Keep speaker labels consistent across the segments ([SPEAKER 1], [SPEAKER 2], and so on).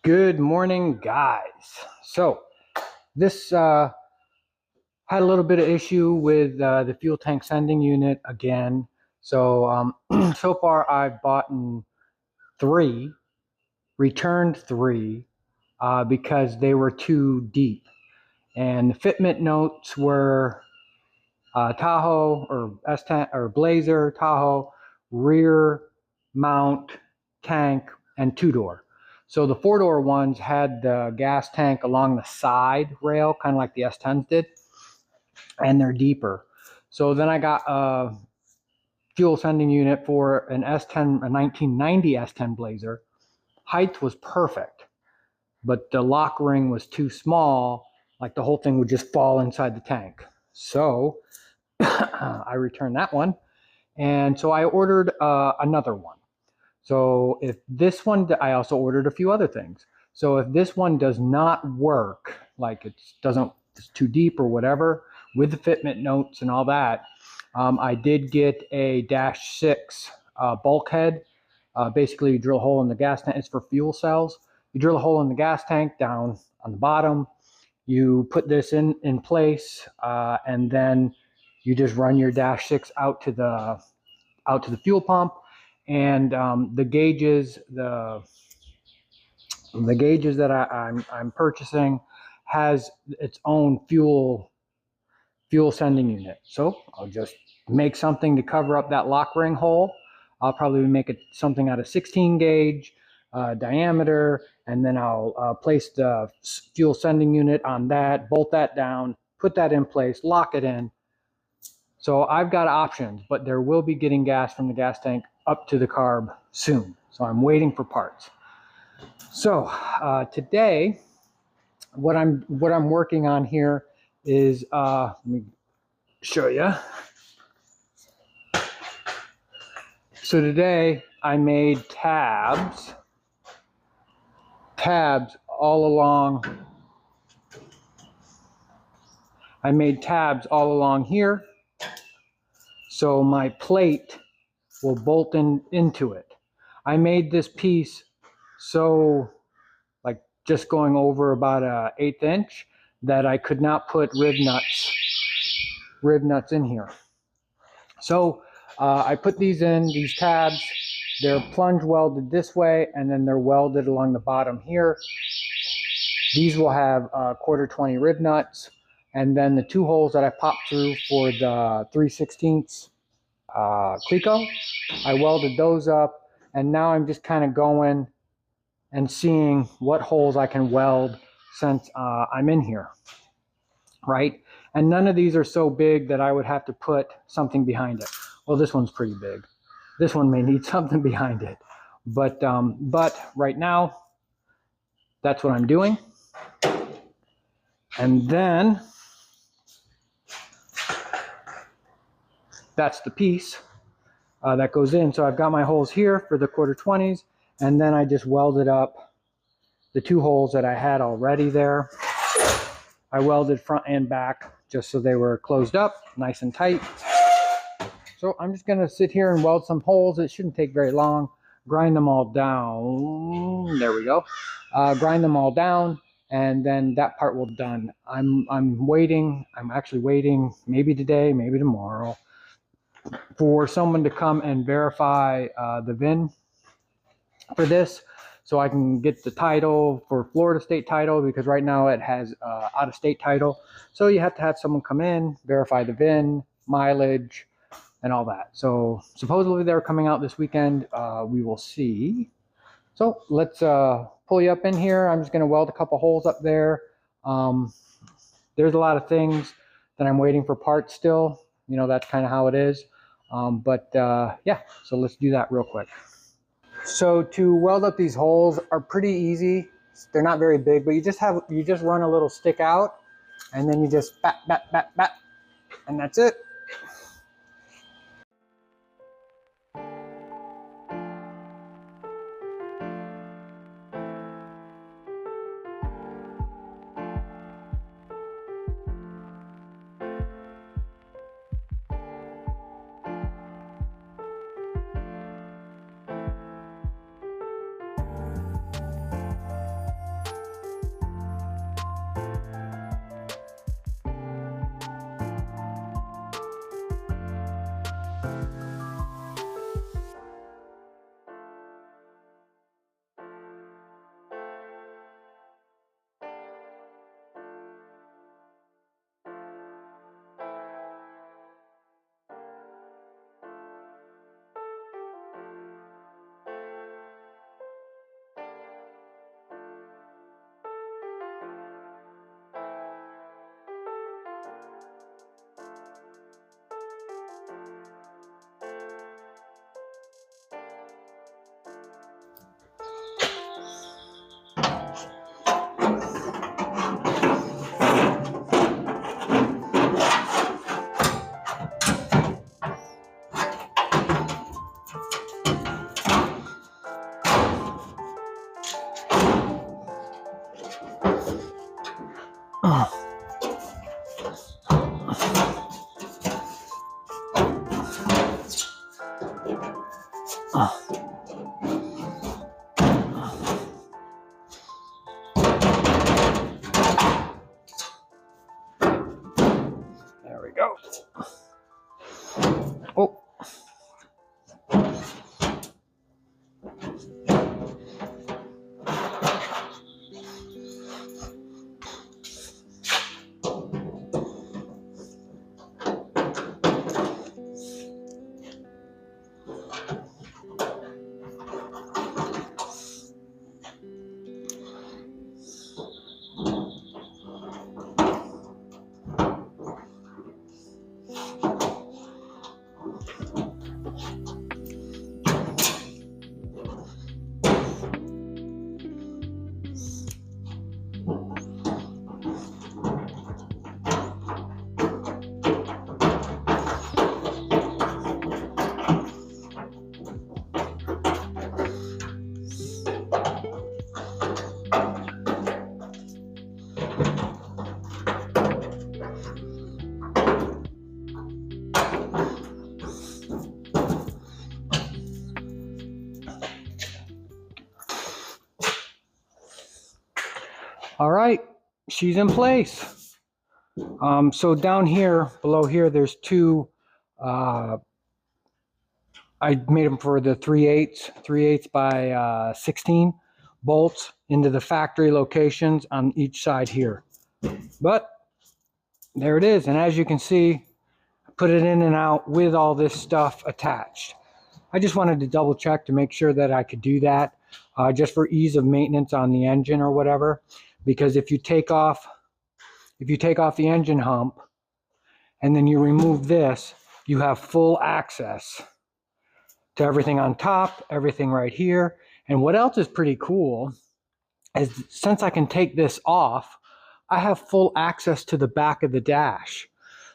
[SPEAKER 1] Good morning, guys. So this had a little bit of issue with the fuel tank sending unit again. So so far I've bought three, returned three because they were too deep, and the fitment notes were Tahoe or S10 or Blazer Tahoe rear mount tank and two-door. So the four-door ones had the gas tank along the side rail, kind of like the S10s did, and they're deeper. So then I got a fuel sending unit for an S10, a 1990 S10 Blazer. Height was perfect, but the lock ring was too small, like the whole thing would just fall inside the tank. So I returned that one. And so I ordered another one. So if this one, I also ordered a few other things. So if this one does not work, like it's too deep or whatever, with the fitment notes and all that, I did get a -6 bulkhead. Basically, you drill a hole in the gas tank. It's for fuel cells. You drill a hole in the gas tank down on the bottom. You put this in place, and then you just run your -6 out to the fuel pump, and the gauges that I'm purchasing has its own fuel sending unit. So I'll just make something to cover up that lock ring hole. I'll probably make it something out of 16 gauge diameter, and then I'll place the fuel sending unit on that, bolt that down, put that in place, lock it in. So I've got options, but there will be getting gas from the gas tank up to the carb soon. So I'm waiting for parts. So today, what I'm working on here is let me show you. So today I made tabs all along. I made tabs all along here, so my plate will bolt into it. I made this piece so, like, just going over about an 1/8 inch, that I could not put rib nuts in here. So I put these tabs. They're plunge welded this way, and then they're welded along the bottom here. These will have 1/4 rib nuts, and then the two holes that I popped through for the 3/16 Cleco, I welded those up, and now I'm just kind of going and seeing what holes I can weld since I'm in here, right? And none of these are so big that I would have to put something behind it. Well, this one's pretty big. This one may need something behind it, but right now, that's what I'm doing. And then that's the piece that goes in. So I've got my holes here for the 1/420s, and then I just welded up the two holes that I had already there. I welded front and back just so they were closed up, nice and tight. So I'm just gonna sit here and weld some holes. It shouldn't take very long. Grind them all down. There we go. Grind them all down, and then that part will be done. I'm waiting. I'm actually waiting, maybe today, maybe tomorrow, for someone to come and verify the VIN for this, so I can get the title for Florida state title, because right now it has out-of-state title. So you have to have someone come in, verify the VIN, mileage, and all that. So supposedly they're coming out this weekend. We will see. So let's pull you up in here. I'm just going to weld a couple holes up there. There's a lot of things that I'm waiting for parts still. You know, that's kind of how it is. Yeah, so let's do that real quick. So to weld up these holes are pretty easy. They're not very big, but you just run a little stick out, and then you just bat, bat, bat, bat, and that's it. There we go. Oh. All right, she's in place. So down here, below here, there's two, I made them for the 3/8 by 16 bolts into the factory locations on each side here. But there it is. And as you can see, I put it in and out with all this stuff attached. I just wanted to double check to make sure that I could do that just for ease of maintenance on the engine or whatever. Because if you take off the engine hump and then you remove this, you have full access to everything on top, everything right here. And what else is pretty cool is since I can take this off, I have full access to the back of the dash.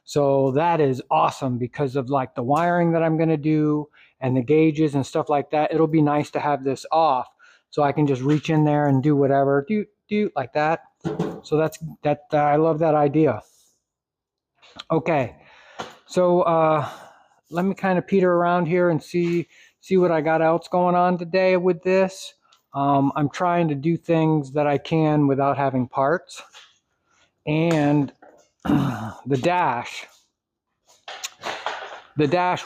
[SPEAKER 1] So that is awesome because of like the wiring that I'm going to do and the gauges and stuff like that. It'll be nice to have this off so I can just reach in there and do whatever, do like that. So I love that idea. Okay, so let me kind of peter around here and see what I got else going on today with this. I'm trying to do things that I can without having parts. And the dash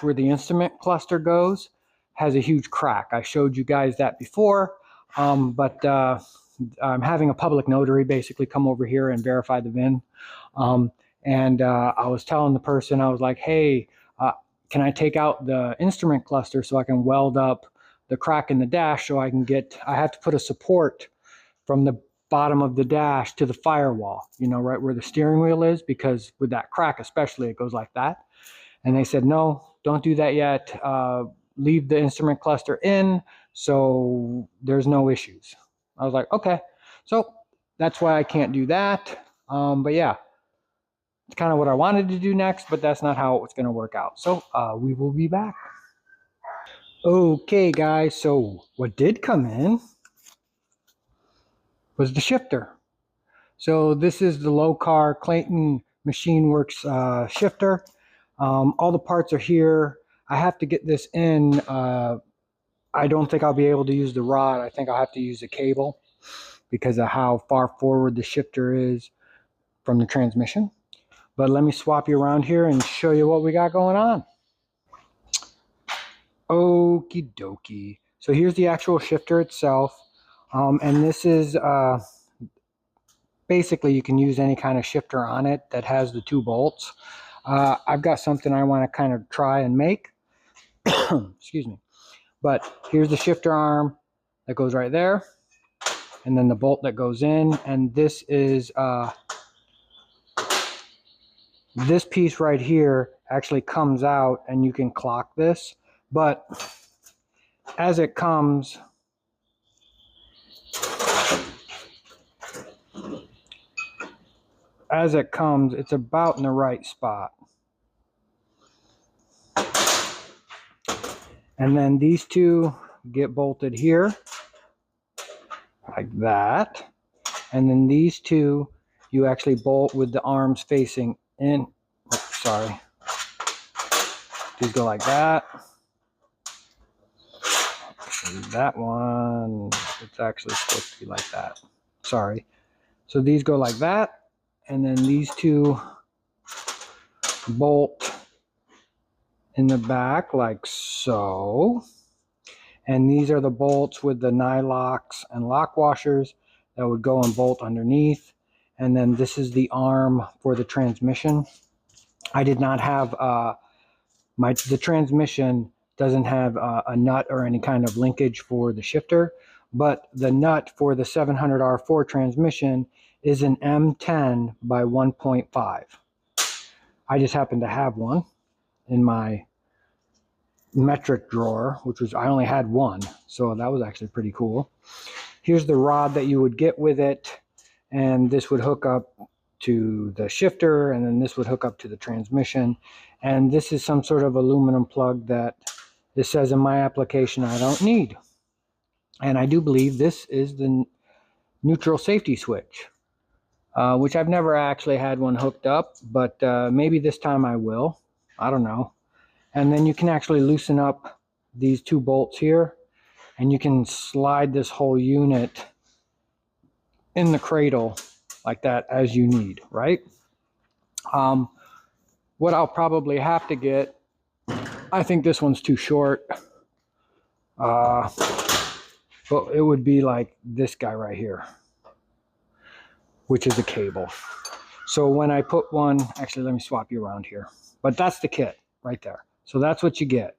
[SPEAKER 1] where the instrument cluster goes has a huge crack. I showed you guys that before, but I'm having a public notary basically come over here and verify the VIN. And I was telling the person, I was like, hey, can I take out the instrument cluster so I can weld up the crack in the dash so I have to put a support from the bottom of the dash to the firewall, you know, right where the steering wheel is, because with that crack especially, it goes like that. And they said, no, don't do that yet. Leave the instrument cluster in so there's no issues. I was like, okay. So that's why I can't do that. But yeah, it's kind of what I wanted to do next, but that's not how it was going to work out. So we will be back. Okay, guys. So what did come in was the shifter. So this is the Lokar Clayton Machine Works shifter. All the parts are here. I have to get this in. I don't think I'll be able to use the rod. I think I'll have to use the cable because of how far forward the shifter is from the transmission. But let me swap you around here and show you what we got going on. Okie dokie. So here's the actual shifter itself. And this is basically you can use any kind of shifter on it that has the 2 bolts. I've got something I want to kind of try and make. Excuse me. But here's the shifter arm that goes right there. And then the bolt that goes in. And this is this piece right here actually comes out and you can clock this. But as it comes, it's about in the right spot. And then these two get bolted here like that. And then these two, you actually bolt with the arms facing in. Oh, sorry. These go like that. And that one, it's actually supposed to be like that. Sorry. So these go like that. And then these two bolt in the back like so. And these are the bolts with the nylocks and lock washers that would go and bolt underneath. And then this is the arm for the transmission. I did not have the transmission doesn't have a nut or any kind of linkage for the shifter, but the nut for the 700R4 transmission is an M10 by 1.5. I just happen to have one in my metric drawer, which was, I only had one, so that was actually pretty cool. Here's the rod that you would get with it, and this would hook up to the shifter, and then this would hook up to the transmission. And this is some sort of aluminum plug that it says in my application I don't need. And I do believe this is the neutral safety switch, which I've never actually had one hooked up, but maybe this time I will. I don't know. And then you can actually loosen up these two bolts here, and you can slide this whole unit in the cradle like that as you need, right? What I'll probably have to get, I think this one's too short, but it would be like this guy right here, which is a cable. So when I put one, actually let me swap you around here, but that's the kit right there. So that's what you get.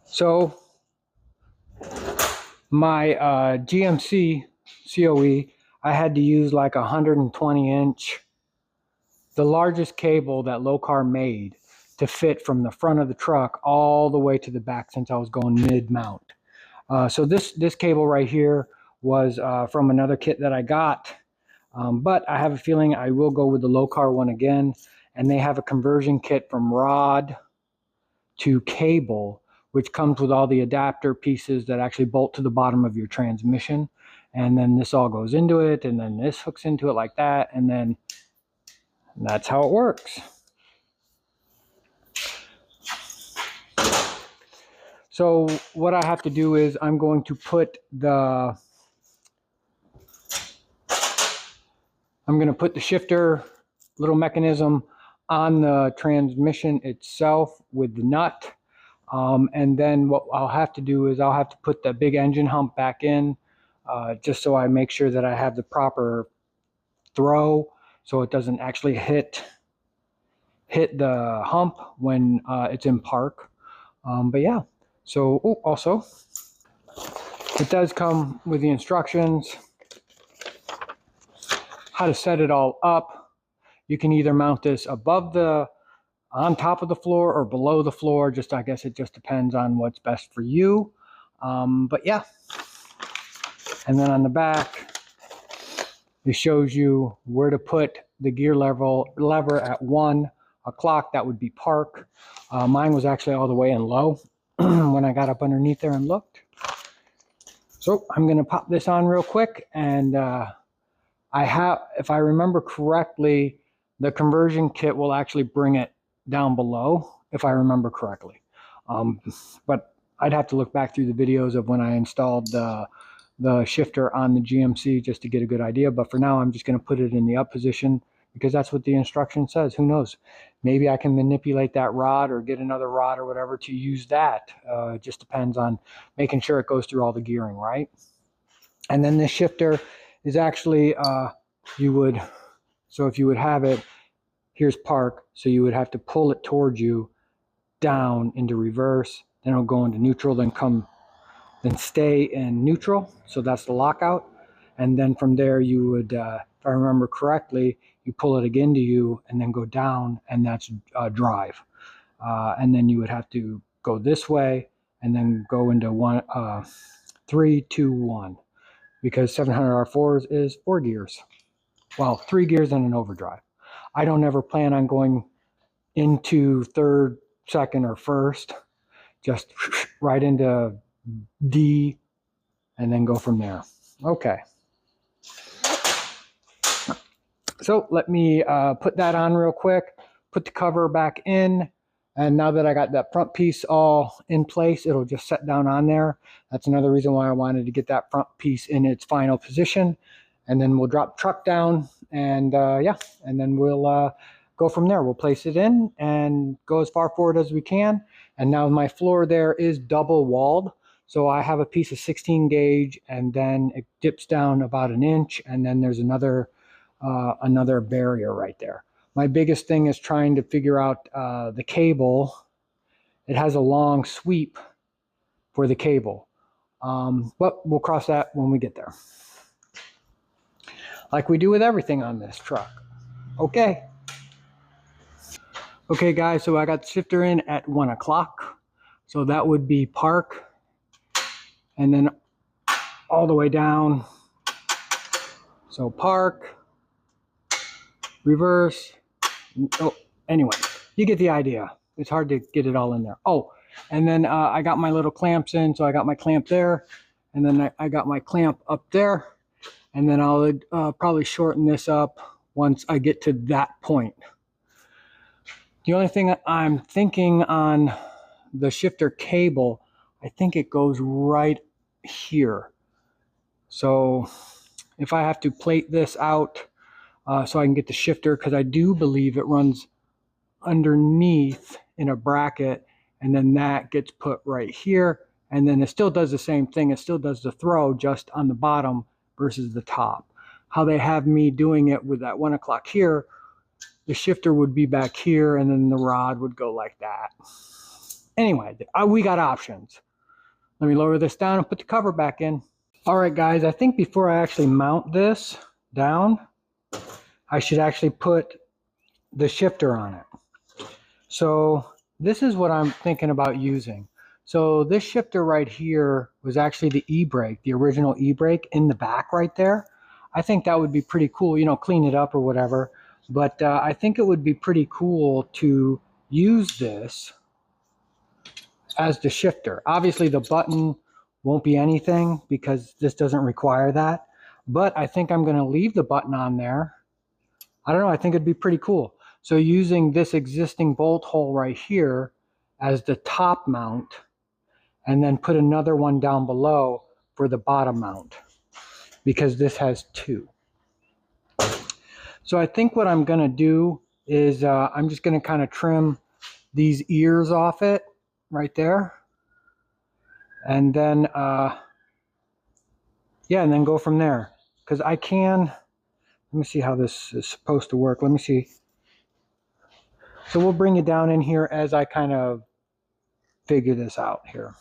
[SPEAKER 1] So my GMC COE, I had to use like 120-inch, the largest cable that Lokar made to fit from the front of the truck all the way to the back, since I was going mid-mount. So this cable right here was from another kit that I got, but I have a feeling I will go with the Lokar one again. And they have a conversion kit from rod to cable, which comes with all the adapter pieces that actually bolt to the bottom of your transmission. And then this all goes into it, and then this hooks into it like that, and then that's how it works. So what I have to do is I'm going to put the shifter little mechanism on the transmission itself with the nut. And then what I'll have to do is I'll have to put the big engine hump back in, just so I make sure that I have the proper throw, so it doesn't actually hit the hump when it's in park. But yeah, so also it does come with the instructions how to set it all up. You can either mount this on top of the floor or below the floor. I guess it just depends on what's best for you. But yeah. And then on the back, it shows you where to put the gear lever at 1 o'clock. That would be park. Mine was actually all the way in low when I got up underneath there and looked. So I'm going to pop this on real quick, and if I remember correctly, the conversion kit will actually bring it down below, if I remember correctly. But I'd have to look back through the videos of when I installed the shifter on the GMC just to get a good idea. But for now, I'm just going to put it in the up position because that's what the instruction says. Who knows? Maybe I can manipulate that rod or get another rod or whatever to use that. It just depends on making sure it goes through all the gearing, right? And then this shifter is actually, so if you would have it, here's park, so you would have to pull it towards you down into reverse, then it'll go into neutral, then stay in neutral. So that's the lockout. And then from there you would, if I remember correctly, you pull it again to you and then go down, and that's drive. And then you would have to go this way and then go into 3, 2, 1, because 700R4s is 4 gears. Well, 3 gears and an overdrive. I don't ever plan on going into third, second, or first. Just right into D and then go from there. Okay. So let me put that on real quick, put the cover back in, and now that I got that front piece all in place, it'll just set down on there. That's another reason why I wanted to get that front piece in its final position. And then we'll drop the truck down, and yeah, and then we'll go from there. We'll place it in and go as far forward as we can. And now my floor there is double walled. So I have a piece of 16 gauge, and then it dips down about an inch, and then there's another barrier right there. My biggest thing is trying to figure out the cable. It has a long sweep for the cable, but we'll cross that when we get there, like we do with everything on this truck. Okay guys, so I got the shifter in at 1 o'clock, so that would be park, and then all the way down. So park, reverse. Oh, anyway, you get the idea. It's hard to get it all in there. Oh, and then I got my little clamps in. So I got my clamp there, and then I got my clamp up there, and then I'll probably shorten this up once I get to that point. The only thing I'm thinking on the shifter cable, I think it goes right here. So if I have to plate this out so I can get the shifter, because I do believe it runs underneath in a bracket, and then that gets put right here, and then it still does the same thing. It still does the throw, just on the bottom versus the top. How they have me doing it with that 1 o'clock here, the shifter would be back here, and then the rod would go like that. Anyway, we got options. Let me lower this down and put the cover back in. All right, guys, I think before I actually mount this down, I should actually put the shifter on it. So this is what I'm thinking about using. So this shifter right here was actually the e-brake, the original e-brake in the back right there. I think that would be pretty cool, you know, clean it up or whatever. But I think it would be pretty cool to use this as the shifter. Obviously the button won't be anything because this doesn't require that. But I think I'm going to leave the button on there. I don't know, I think it'd be pretty cool. So using this existing bolt hole right here as the top mount, and then put another one down below for the bottom mount, because this has two. So I think what I'm going to do is I'm just going to kind of trim these ears off it right there. And then, yeah, and then go from there. Because I can, let me see how this is supposed to work. Let me see. So we'll bring it down in here as I kind of figure this out here.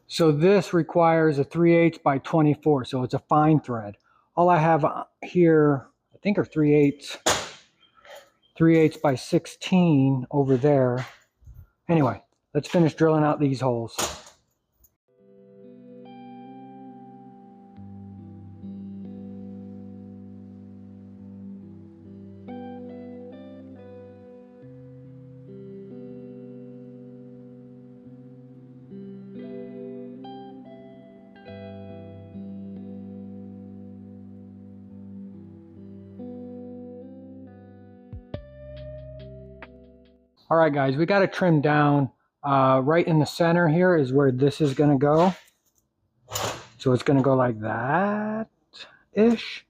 [SPEAKER 1] So this requires a 3/8 by 24, so it's a fine thread. All I have here, I think, are 3/8 by 16 over there. Anyway, let's finish drilling out these holes. All right, guys, we got to trim down. Right in the center here is where this is going to go. So it's going to go like that-ish.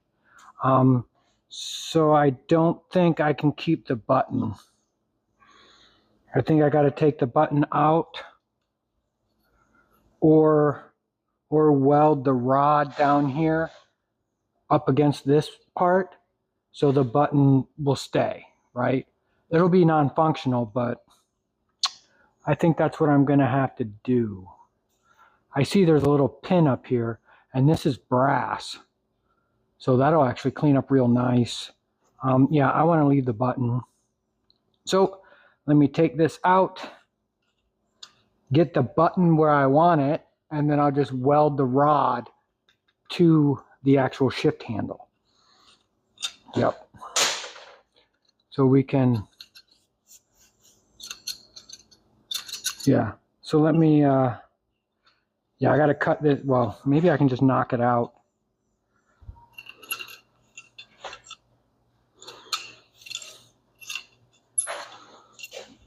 [SPEAKER 1] So I don't think I can keep the button. I think I got to take the button out, or weld the rod down here up against this part so the button will stay, right? It'll be non-functional, but I think that's what I'm going to have to do. I see there's a little pin up here, and this is brass. So that'll actually clean up real nice. Yeah, I want to leave the button. So Let me take this out, get the button where I want it, and then I'll just weld the rod to the actual shift handle. Yep. So we can, yeah. So let me, yeah, I got to cut this. Well, maybe I can just knock it out.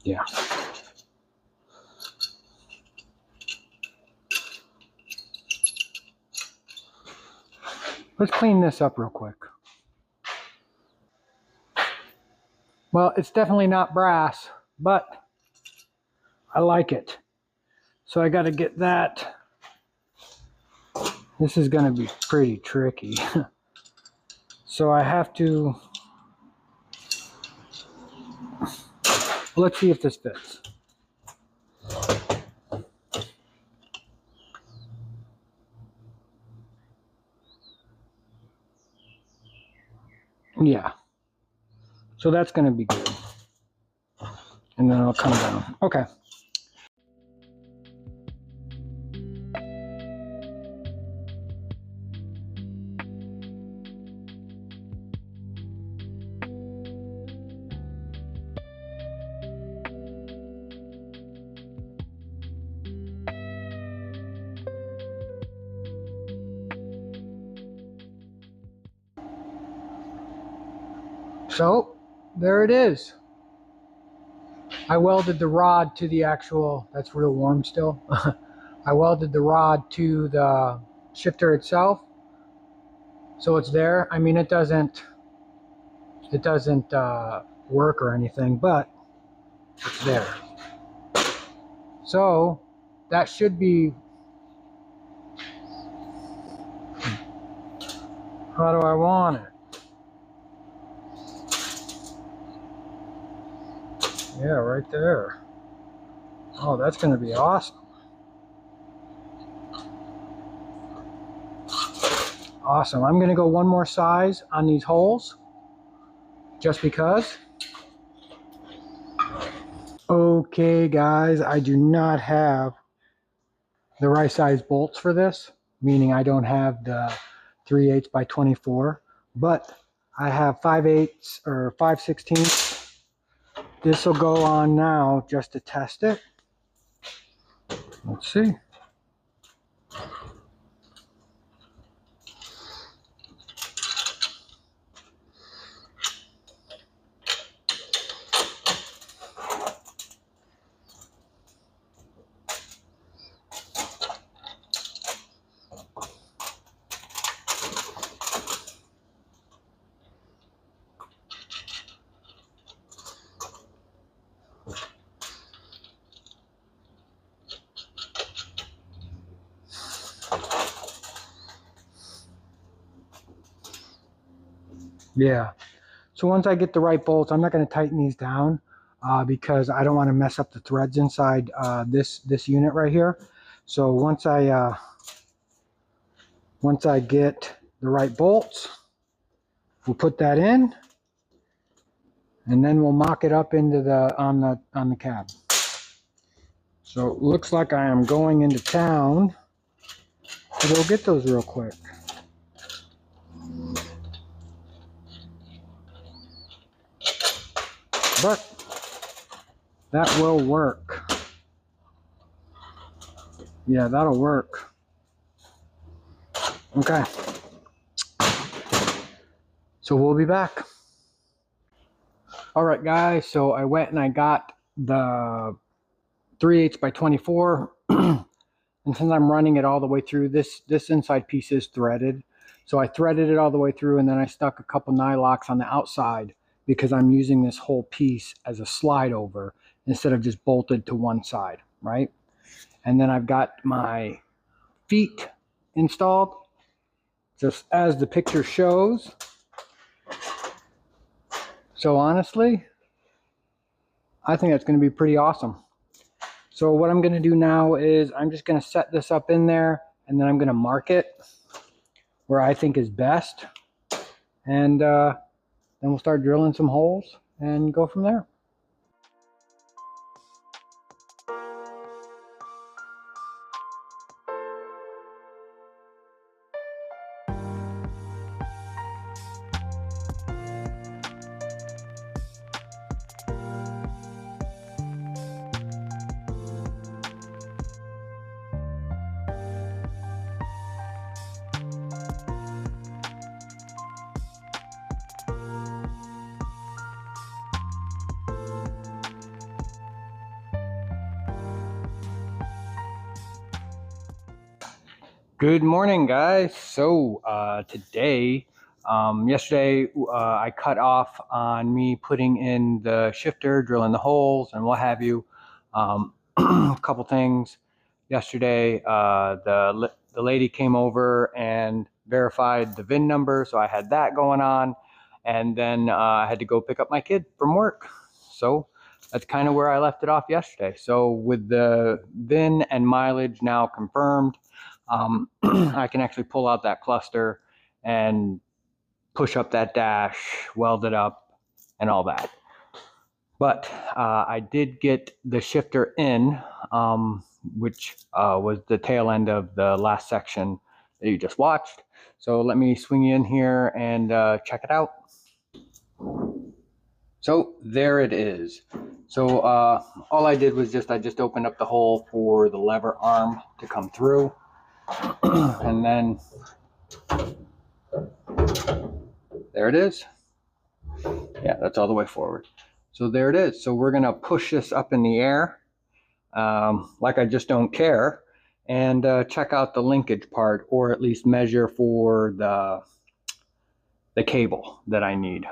[SPEAKER 1] Yeah. Let's clean this up real quick. Well, it's definitely not brass, but I like it. So I got to get that. This is going to be pretty tricky. So I have to, let's see if this fits. Yeah. So that's going to be good. And then it'll come down. Okay. So there it is. I welded the rod to the actual, that's real warm still. I welded the rod to the shifter itself. So it's there. I mean, it doesn't work or anything, but it's there. So that should be, how do I want it? Yeah, right there. Oh, that's going to be awesome. Awesome. I'm going to go one more size on these holes, just because. Okay, guys, I do not have the right size bolts for this, meaning I don't have the 3/8 by 24, but I have 5/8 or 5/16. This will go on now just to test it. Let's see. Yeah. So once I get the right bolts, I'm not going to tighten these down because I don't want to mess up the threads inside this unit right here. So once I get the right bolts, we'll put that in, and then we'll mock it up into the on the cab. So it looks like I am going into town to go get those real quick. But that will work. Yeah, that'll work. Okay. So we'll be back. All right, guys. So I went and I got the 3/8 by 24. And since I'm running it all the way through, this inside piece is threaded. So I threaded it all the way through, and then I stuck a couple nylocks on the outside because I'm using this whole piece as a slide over instead of just bolted to one side, right? And then I've got my feet installed just as the picture shows. So honestly, I think that's going to be pretty awesome. So what I'm going to do now is I'm just going to set this up in there, and then I'm going to mark it where I think is best. And then we'll start drilling some holes and go from there. Good morning, guys. So today, yesterday, I cut off on me putting in the shifter, drilling the holes, and what have you. A couple things. Yesterday, the lady came over and verified the VIN number, so I had that going on, and then I had to go pick up my kid from work. So that's kind of where I left it off yesterday. So with the VIN and mileage now confirmed, I can actually pull out that cluster and push up that dash, weld it up, and all that. But I did get the shifter in, which was the tail end of the last section that you just watched. So let me swing you in here and check it out. So there it is. So all I did was I just opened up the hole for the lever arm to come through. And then there it is. Yeah, that's all the way forward. So there it is. So we're gonna push this up in the air, like I just don't care, and check out the linkage part, or at least measure for the cable that I need.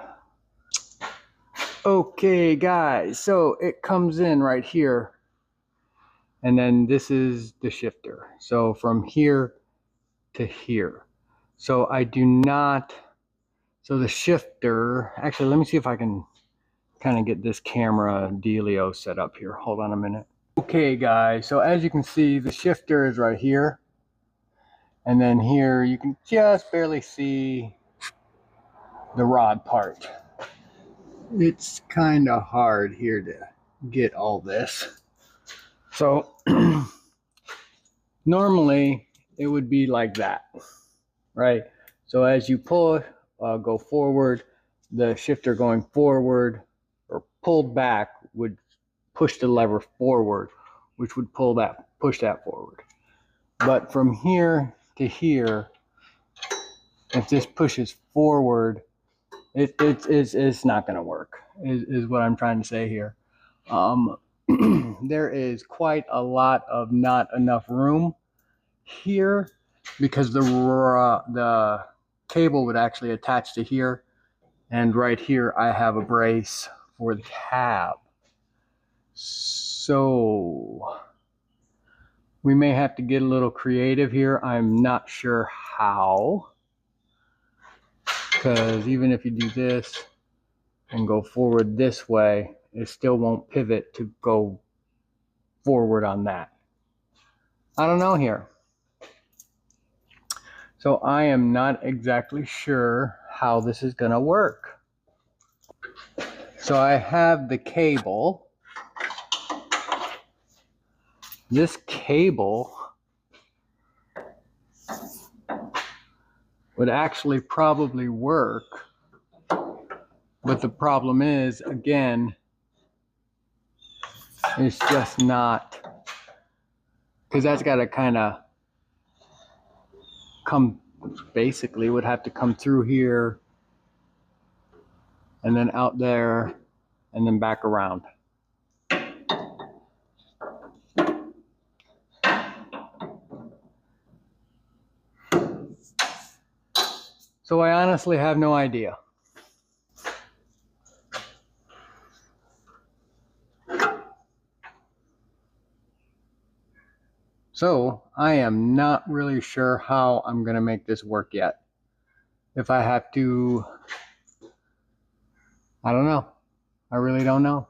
[SPEAKER 1] Okay, guys, so it comes in right here, and then this is the shifter. So from here to here. So I do not, so the shifter, actually, let me see if I can kind of get this camera dealio set up here. Hold on a minute. Okay, guys, so as you can see, the shifter is right here. And then here, you can just barely see the rod part. It's kind of hard here to get all this. So normally it would be like that, right? So as you pull, go forward, the shifter going forward or pulled back would push the lever forward, which would push that forward. But from here to here, if this pushes forward, it's not going to work, is what I'm trying to say here. There is quite a lot of not enough room here, because the cable would actually attach to here, and right here I have a brace for the cab. So we may have to get a little creative here. I'm not sure how, because even if you do this and go forward this way, it still won't pivot to go forward on that. I don't know here. So I am not exactly sure how this is going to work. So I have the cable. This cable would actually probably work, but the problem is, again, it's just not, because that's got to kind of come, basically would have to come through here and then out there and then back around. So I honestly have no idea. So I am not really sure how I'm going to make this work yet. If I have to, I don't know. I really don't know.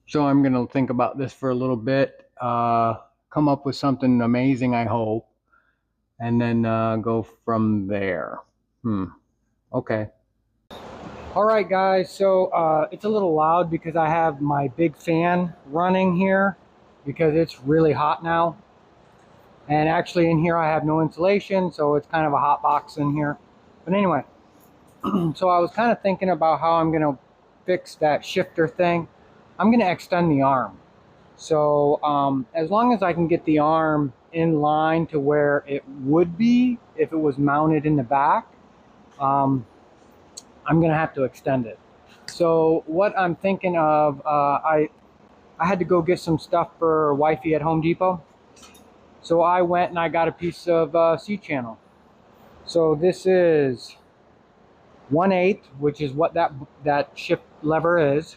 [SPEAKER 1] So I'm going to think about this for a little bit, come up with something amazing, I hope, and then go from there. Okay. All right, guys, so it's a little loud because I have my big fan running here because it's really hot now. And actually in here I have no insulation, so it's kind of a hot box in here. But anyway, so I was kind of thinking about how I'm going to fix that shifter thing. I'm going to extend the arm. So as long as I can get the arm in line to where it would be if it was mounted in the back, I'm going to have to extend it. So what I'm thinking of, I had to go get some stuff for wifey at Home Depot. So I went and I got a piece of C-channel. So this is 1/8, which is what that shift lever is,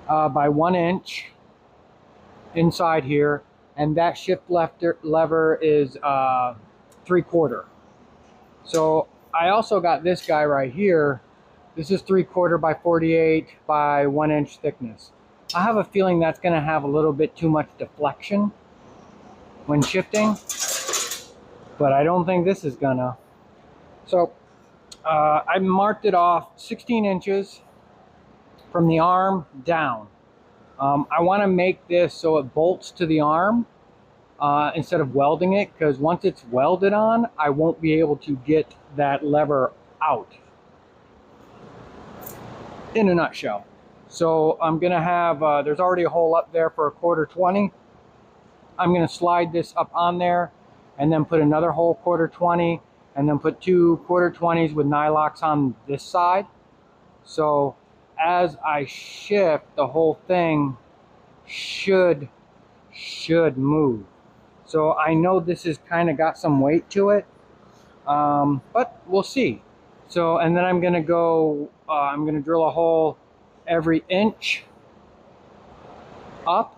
[SPEAKER 1] by 1 inch inside here, and that shift lever is 3/4. So I also got this guy right here. This is 3/4 by 48 by 1 inch thickness. I have a feeling that's going to have a little bit too much deflection when shifting, but I don't think this is gonna. So I marked it off 16 inches from the arm down. I want to make this so it bolts to the arm instead of welding it, because once it's welded on, I won't be able to get that lever out. In a nutshell. So I'm gonna have, there's already a hole up there for a 1/4-20. I'm gonna slide this up on there and then put another hole 1/4-20, and then put 2 1/4-20s with nylocks on this side. So as I shift, the whole thing should move. So I know this has kind of got some weight to it, but we'll see. So, and then I'm gonna go, I'm gonna drill a hole every inch up.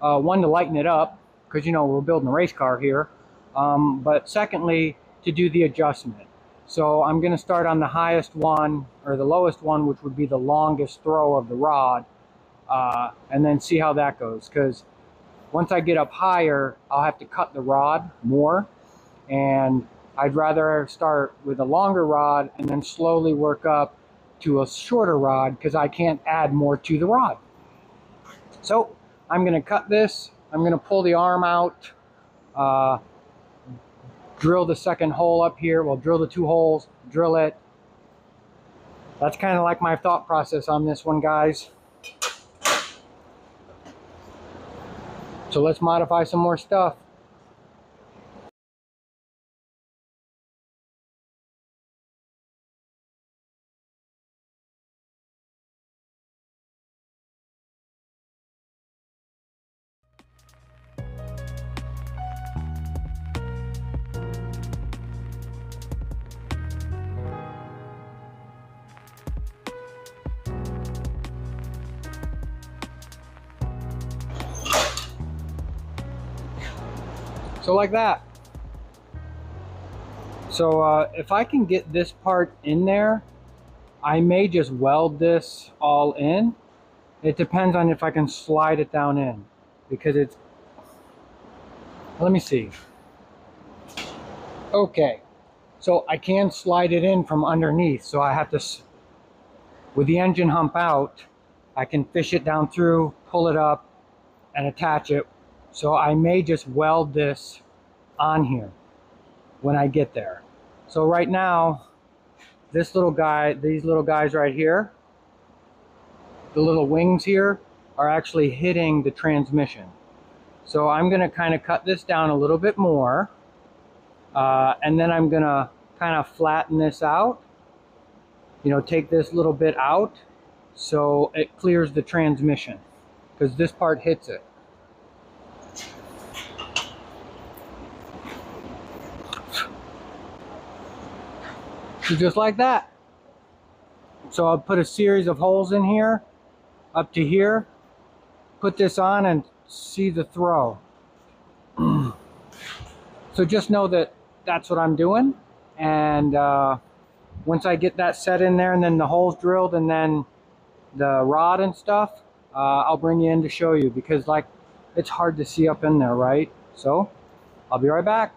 [SPEAKER 1] One, to lighten it up, because you know we're building a race car here. But secondly, to do the adjustment. So I'm gonna start on the highest one, or the lowest one, which would be the longest throw of the rod, and then see how that goes. Because once I get up higher, I'll have to cut the rod more, and I'd rather start with a longer rod and then slowly work up to a shorter rod, because I can't add more to the rod. So I'm going to cut this. I'm going to pull the arm out, drill the second hole up here. Well, drill the 2 holes, drill it. That's kind of like my thought process on this one, guys. So let's modify some more stuff. So like that. So if I can get this part in there, I may just weld this all in. It depends on if I can slide it down in, because it's, let me see. Okay, so I can slide it in from underneath, so I have to, with the engine hump out, I can fish it down through, pull it up, and attach it. So I may just weld this on here when I get there. So right now, this little guy, these little guys right here, the little wings here, are actually hitting the transmission. So I'm going to kind of cut this down a little bit more, and then I'm going to kind of flatten this out, you know, take this little bit out so it clears the transmission, because this part hits it. So just like that. So I'll put a series of holes in here, up to here, put this on and see the throw. So just know that that's what I'm doing. And once I get that set in there and then the holes drilled and then the rod and stuff, I'll bring you in to show you, because like it's hard to see up in there, right? So I'll be right back.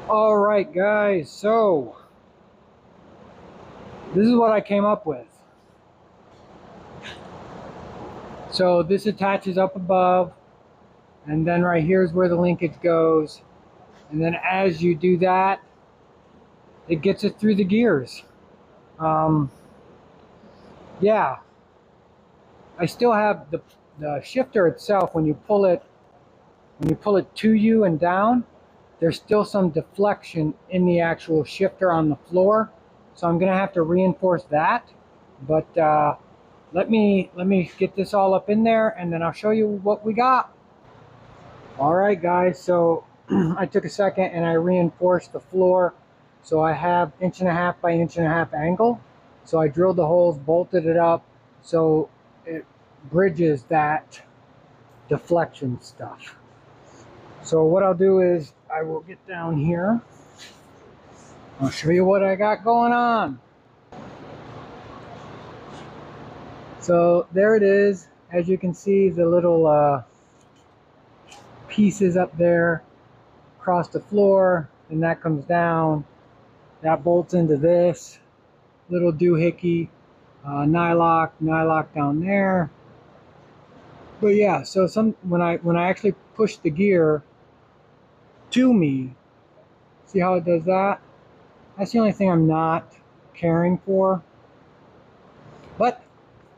[SPEAKER 1] All right, guys, so This is what I came up with. So this attaches up above, and then right here is where the linkage goes. And then as you do that, it gets it through the gears. Yeah, I still have the shifter itself. When you pull it to you and down, there's still some deflection in the actual shifter on the floor. So I'm gonna have to reinforce that. But let me get this all up in there, and then I'll show you what we got. All right, guys. So I took a second and I reinforced the floor. So I have 1.5 by 1.5 angle. So I drilled the holes, bolted it up, so it bridges that deflection stuff. So what I'll do is I will get down here. I'll show you what I got going on. So there it is. As you can see, the little pieces up there across the floor, and that comes down. That bolts into this little doohickey, nylock down there. But yeah, so when I actually push the gear to me, see how it does that? That's the only thing I'm not caring for. But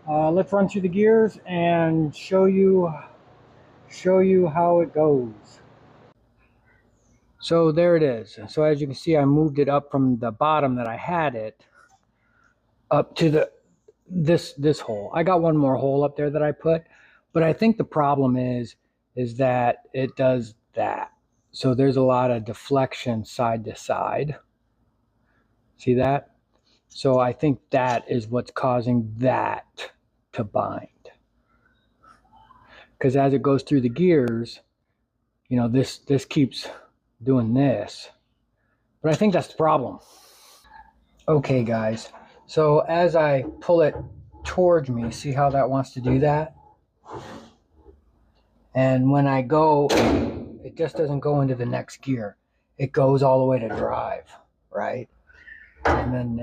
[SPEAKER 1] let's run through the gears and show you how it goes. So there it is. So as you can see, I moved it up from the bottom that I had it up to this hole. I got one more hole up there that I put, but I think the problem is that it does that. So there's a lot of deflection side to side. See that? So I think that is what's causing that to bind. Because as it goes through the gears, you know, this keeps doing this. But I think that's the problem. Okay, guys. So as I pull it towards me, see how that wants to do that? And when I go, it just doesn't go into the next gear. It goes all the way to drive, right? And then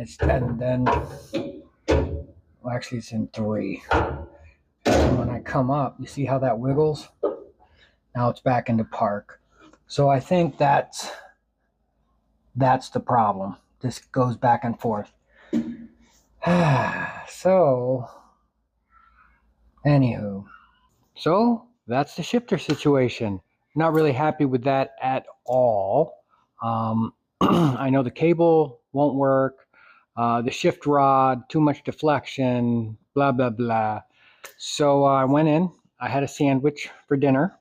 [SPEAKER 1] well, actually it's in 3. And when I come up, you see how that wiggles? Now it's back into park. So I think that's the problem. This goes back and forth. So, anywho. So that's the shifter situation. Not really happy with that at all. I know the cable won't work. The shift rod, too much deflection, blah, blah, blah. So I went in. I had a sandwich for dinner.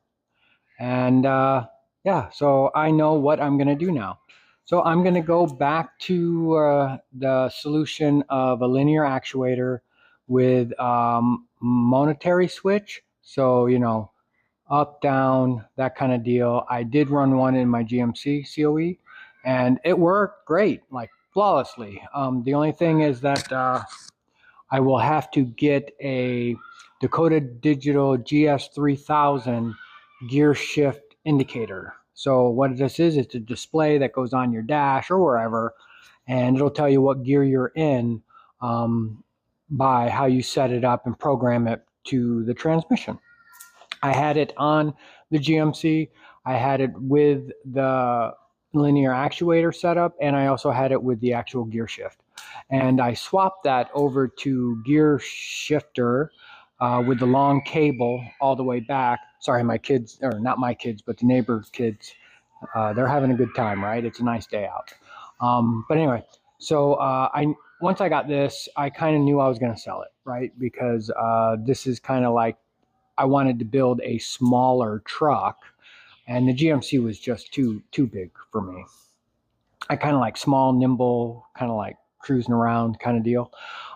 [SPEAKER 1] And yeah, so I know what I'm going to do now. So I'm going to go back to the solution of a linear actuator with monetary switch. So, you know, up, down, that kind of deal. I did run one in my GMC COE, and it worked great, like flawlessly. The only thing is that I will have to get a Dakota Digital GS3000 gear shift indicator. So what this is, it's a display that goes on your dash or wherever, and it'll tell you what gear you're in by how you set it up and program it to the transmission. I had it on the GMC. I had it with the linear actuator setup, and I also had it with the actual gear shift. And I swapped that over to gear shifter with the long cable all the way back. Sorry, my kids, or not my kids, but the neighbor's kids, they're having a good time, right? It's a nice day out. But anyway, so once I got this, I kind of knew I was going to sell it, right? Because this is kind of like, I wanted to build a smaller truck, and the GMC was just too big for me. I kind of like small, nimble, kind of like cruising around kind of deal.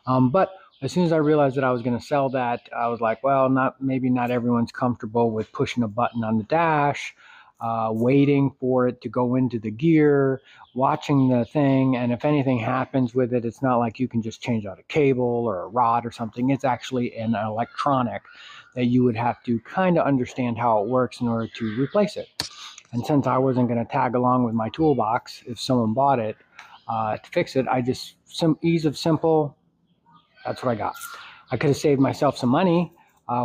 [SPEAKER 1] But as soon as I realized that I was going to sell that, I was like, well, maybe not everyone's comfortable with pushing a button on the dash, waiting for it to go into the gear, watching the thing, and if anything happens with it, it's not like you can just change out a cable or a rod or something. It's actually an electronic that you would have to kind of understand how it works in order to replace it. And since I wasn't going to tag along with my toolbox if someone bought it, to fix it. I just, ease of simple, that's what I got. I could have saved myself some money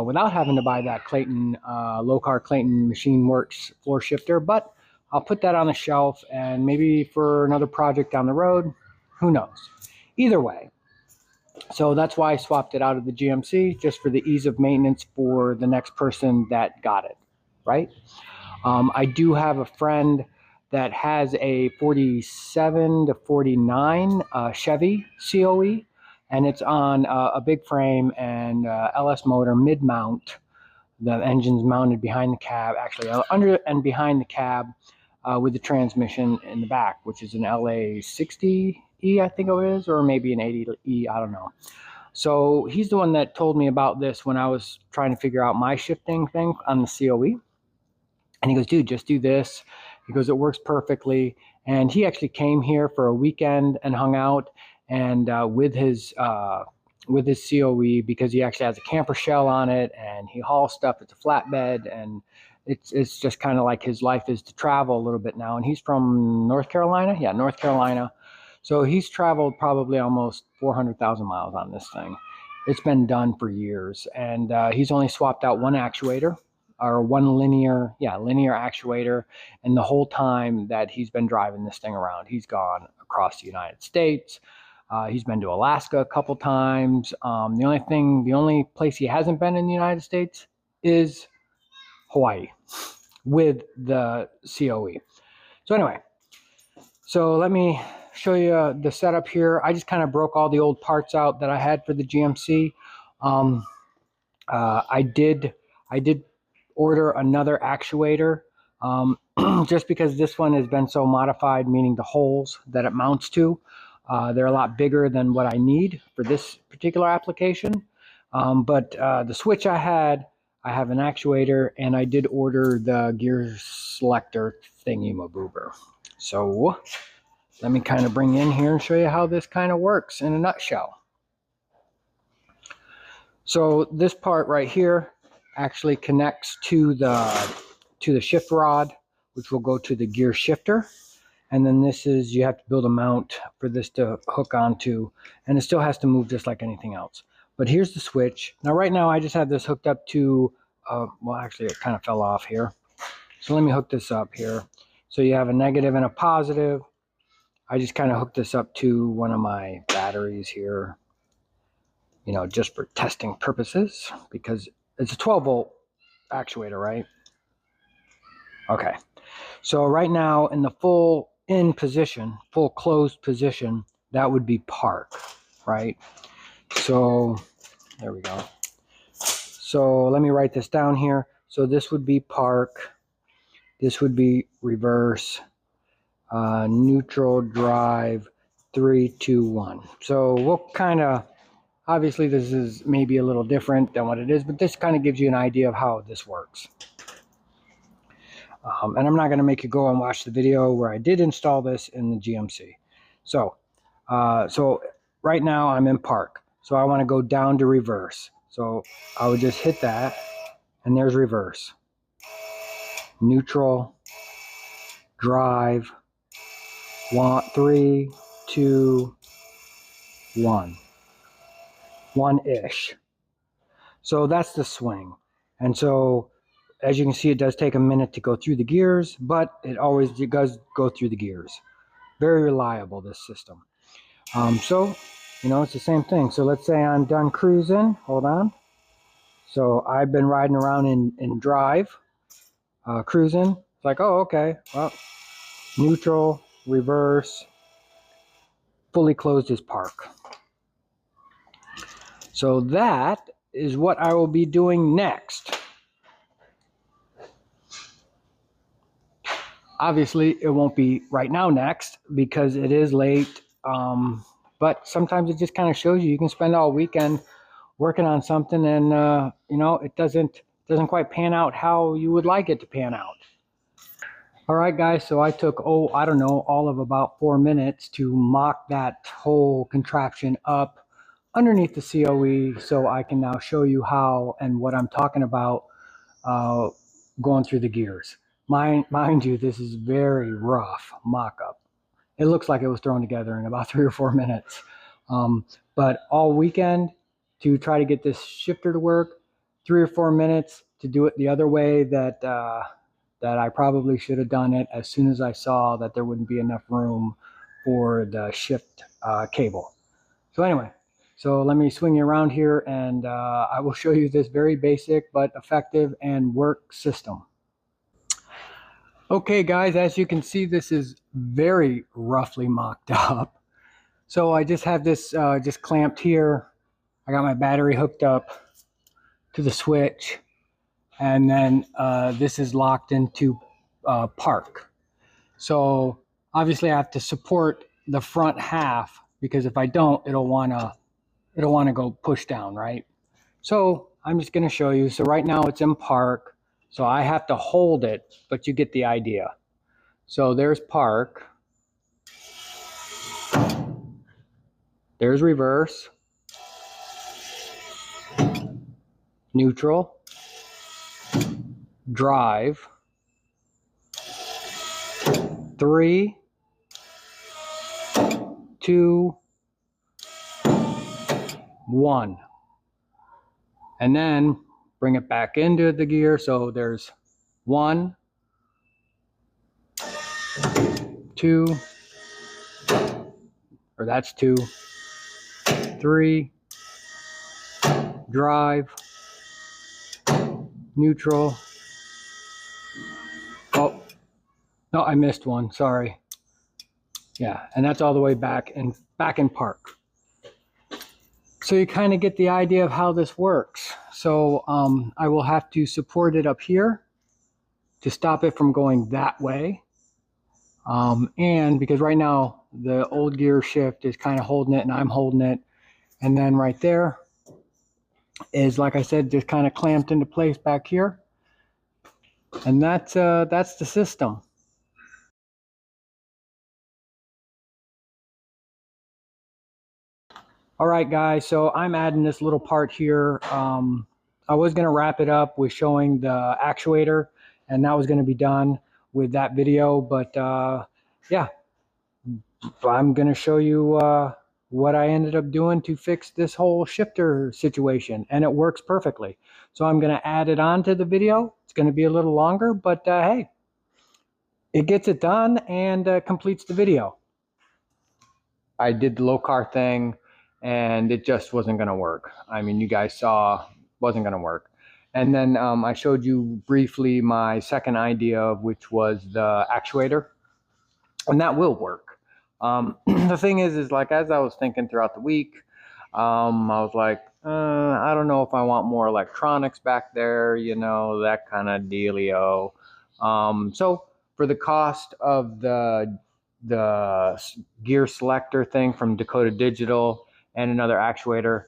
[SPEAKER 1] without having to buy that Clayton, Lokar Clayton Machine Works floor shifter, but I'll put that on the shelf, and maybe for another project down the road, who knows. Either way, so that's why I swapped it out of the GMC, just for the ease of maintenance for the next person that got it, right? I do have a friend that has a 47 to 49 Chevy COE, and it's on a big frame and LS motor mid-mount. The engine's mounted behind the cab, actually under and behind the cab, with the transmission in the back, which is an LA 60E, I think it is, or maybe an 80E, I don't know. So he's the one that told me about this when I was trying to figure out my shifting thing on the COE. And he goes, dude, just do this. He goes, it works perfectly. And he actually came here for a weekend and hung out, and with his COE, because he actually has a camper shell on it, and he hauls stuff. It's a flatbed, and it's just kind of like his life is to travel a little bit now. And he's from North Carolina. Yeah, North Carolina. So he's traveled probably almost 400,000 miles on this thing. It's been done for years, and he's only swapped out one actuator, or one linear actuator, and the whole time that he's been driving this thing around, he's gone across the United States. He's been to Alaska a couple times. The only place he hasn't been in the United States is Hawaii with the COE. So anyway, so let me show you the setup here. I just kind of broke all the old parts out that I had for the GMC. I did order another actuator, just because this one has been so modified, meaning the holes that it mounts to, they're a lot bigger than what I need for this particular application. But the switch I have an actuator, and I did order the gear selector thingy-maboober. So let me kind of bring in here and show you how this kind of works in a nutshell. So this part right here actually connects to the shift rod, which will go to the gear shifter. And then this is, you have to build a mount for this to hook onto, and it still has to move just like anything else. But here's the switch. Now right now I just have this hooked up to, well actually it kind of fell off here. So let me hook this up here. So you have a negative and a positive. I just kind of hooked this up to one of my batteries here, you know, just for testing purposes, because it's a 12 volt actuator, right? Okay. So right now in the full in position, full closed position, that would be park, right? So there we go. So let me write this down here. So this would be park. This would be reverse, neutral, drive, 3, 2, 1. So we'll kind of, obviously this is maybe a little different than what it is, but this kind of gives you an idea of how this works. And I'm not going to make you go and watch the video where I did install this in the GMC. So, so right now I'm in park. So I want to go down to reverse. So I would just hit that, and there's reverse. Neutral, drive, 3, 2, 1. 1-ish. So that's the swing. And so as you can see, it does take a minute to go through the gears, but it does go through the gears. Very reliable, this system. So, you know, it's the same thing. So let's say I'm done cruising. Hold on. So I've been riding around in drive, cruising. It's like, oh, okay. Well, neutral, reverse, fully closed is park. So that is what I will be doing next. Obviously, it won't be right now next because it is late. But sometimes it just kind of shows you can spend all weekend working on something, and you know, it doesn't quite pan out how you would like it to pan out. All right, guys. So I took I don't know, all of about 4 minutes to mock that whole contraption up underneath the COE, so I can now show you how and what I'm talking about going through the gears. Mind you, this is very rough mock-up. it looks like it was thrown together in about 3 or 4 minutes. But all weekend to try to get this shifter to work, 3 or 4 minutes to do it the other way that I probably should have done it as soon as I saw that there wouldn't be enough room for the shift cable. So anyway, so let me swing you around here and I will show you this very basic but effective and work system. Okay guys, as you can see, this is very roughly mocked up. So I just have this just clamped here. I got my battery hooked up to the switch, and then this is locked into park. So obviously I have to support the front half, because if I don't, it'll wanna go push down, right? So I'm just gonna show you. So right now it's in park, so I have to hold it, but you get the idea. So there's park, there's reverse, neutral, drive, 3, 2, 1. And then bring it back into the gear. So there's 1, 2, or that's 2, 3, drive, neutral. Oh, no, I missed one, sorry. Yeah, and that's all the way back in park. So you kind of get the idea of how this works. So I will have to support it up here to stop it from going that way. And because right now the old gear shift is kind of holding it and I'm holding it. And then right there is, like I said, just kind of clamped into place back here. And that's the system. All right, guys, so I'm adding this little part here. I was going to wrap it up with showing the actuator, and that was going to be done with that video. But yeah, I'm going to show you what I ended up doing to fix this whole shifter situation, and it works perfectly. So I'm going to add it on to the video. It's going to be a little longer, but hey, it gets it done and completes the video. I did the Lokar thing, and it just wasn't going to work. I mean, you guys saw, wasn't going to work. And then I showed you briefly my second idea, which was the actuator, and that will work. The thing is like, as I was thinking throughout the week, I was like, I don't know if I want more electronics back there, you know, that kind of dealio. So for the cost of the gear selector thing from Dakota Digital and another actuator,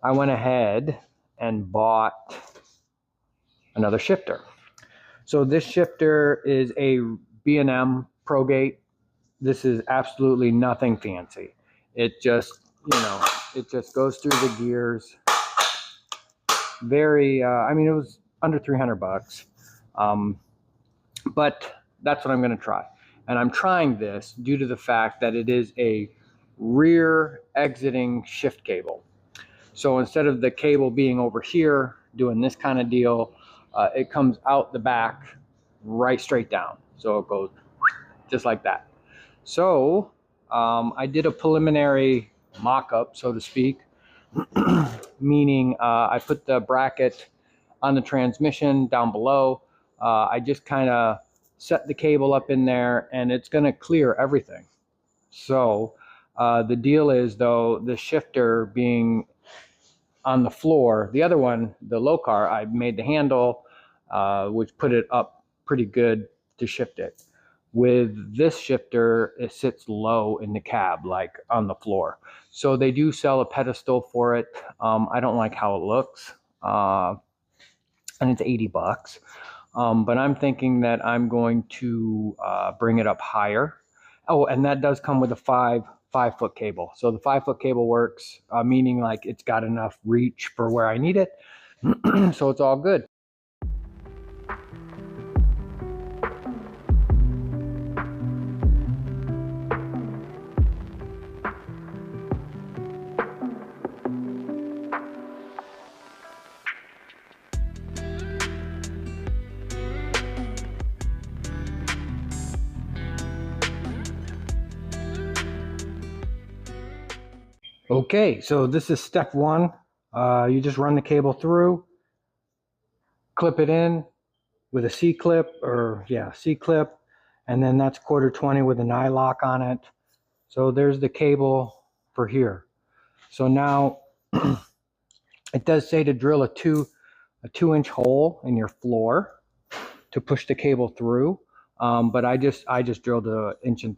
[SPEAKER 1] I went ahead and bought another shifter. So this shifter is a B&M Progate. This is absolutely nothing fancy. It just, you know, it just goes through the gears. Very, I mean, it was under 300 bucks. But that's what I'm going to try. And I'm trying this due to the fact that it is a rear exiting shift cable. So instead of the cable being over here doing this kind of deal, it comes out the back right straight down. So it goes just like that. So I did a preliminary mock-up, so to speak, meaning I put the bracket on the transmission down below. I just kind of set the cable up in there, and it's going to clear everything. So the deal is, though, the shifter being on the floor, the other one, the Lokar, I made the handle, which put it up pretty good to shift it. With this shifter, it sits low in the cab, like on the floor. So they do sell a pedestal for it. I don't like how it looks, and it's 80 bucks. But I'm thinking that I'm going to bring it up higher. Oh, and that does come with a 5-foot cable. So the 5-foot cable works, meaning like it's got enough reach for where I need it. So it's all good. Okay, so this is step one. You just run the cable through, clip it in with a C-clip, C-clip, and then that's 1/4 20 with an eye lock on it. So there's the cable for here. So now it does say to drill a 2-inch hole in your floor to push the cable through. But I just drilled 1 3/4 inches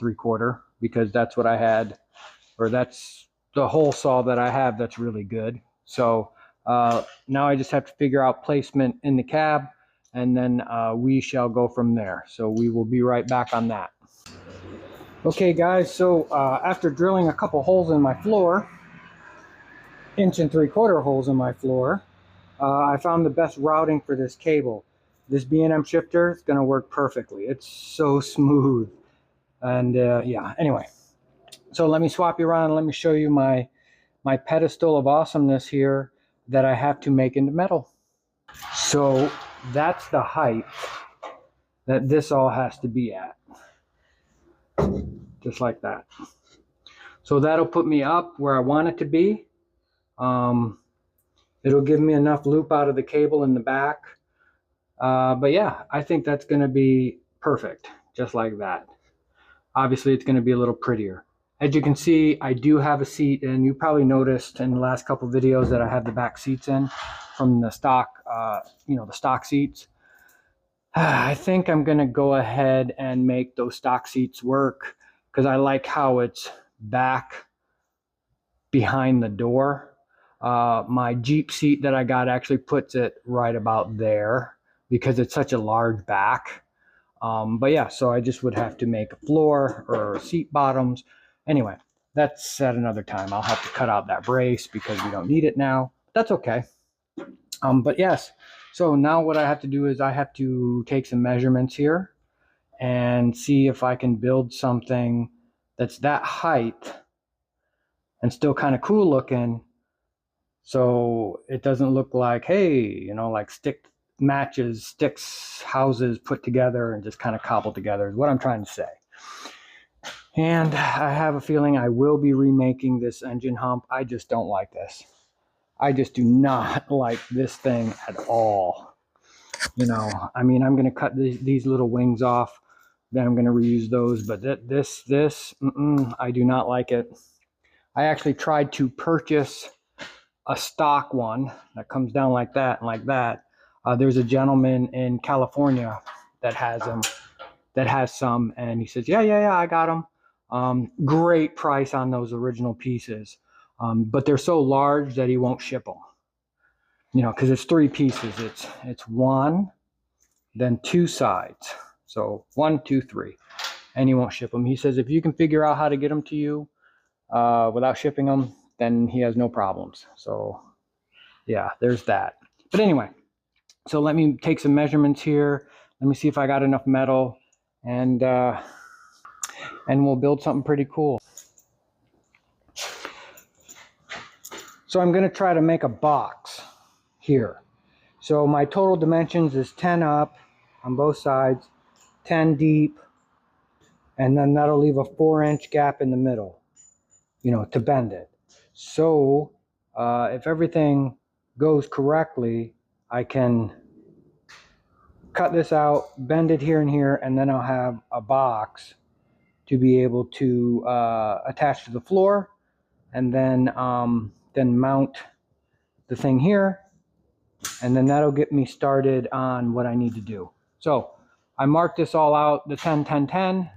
[SPEAKER 1] because that's what I had, or that's the hole saw that I have that's really good. So now I just have to figure out placement in the cab, and then we shall go from there. So we will be right back on that. Okay guys, so after drilling a couple holes in my floor, 1 3/4 inch holes in my floor, I found the best routing for this cable. This B&M shifter is going to work perfectly. It's so smooth. And yeah, anyway. So let me swap you around and let me show you my pedestal of awesomeness here that I have to make into metal. So that's the height that this all has to be at. Just like that. So that'll put me up where I want it to be. It'll give me enough loop out of the cable in the back. But yeah, I think that's going to be perfect, just like that. Obviously, it's going to be a little prettier. As you can see, I do have a seat, and you probably noticed in the last couple videos that I have the back seats in from the stock, the stock seats. I think I'm going to go ahead and make those stock seats work because I like how it's back behind the door. My Jeep seat that I got actually puts it right about there because it's such a large back. But yeah, so I just would have to make a floor or seat bottoms. Anyway, that's at another time. I'll have to cut out that brace because we don't need it now. That's okay. But yes, so now what I have to do is I have to take some measurements here and see if I can build something that's that height and still kind of cool looking. So it doesn't look like, hey, like sticks, houses put together and just kind of cobbled together is what I'm trying to say. And I have a feeling I will be remaking this engine hump. I just don't like this. I just do not like this thing at all. I mean, I'm going to cut these little wings off. Then I'm going to reuse those. But I do not like it. I actually tried to purchase a stock one that comes down like that and like that. There's a gentleman in California that has them, that has some, and he says, yeah, I got them. Great price on those original pieces, but they're so large that he won't ship them. Because it's 3 pieces. It's one, then 2 sides. So 1, 2, 3, and he won't ship them. He says if you can figure out how to get them to you without shipping them, then he has no problems. So yeah, there's that. But anyway, so let me take some measurements here. Let me see if I got enough metal, and we'll build something pretty cool. So I'm going to try to make a box here. So my total dimensions is 10 up on both sides, 10 deep, and then that'll leave a 4-inch gap in the middle, to bend it. So if everything goes correctly, I can cut this out, bend it here and here, and then I'll have a box to be able to attach to the floor, and then mount the thing here, and then that'll get me started on what I need to do. So I marked this all out, the 10, 10, 10.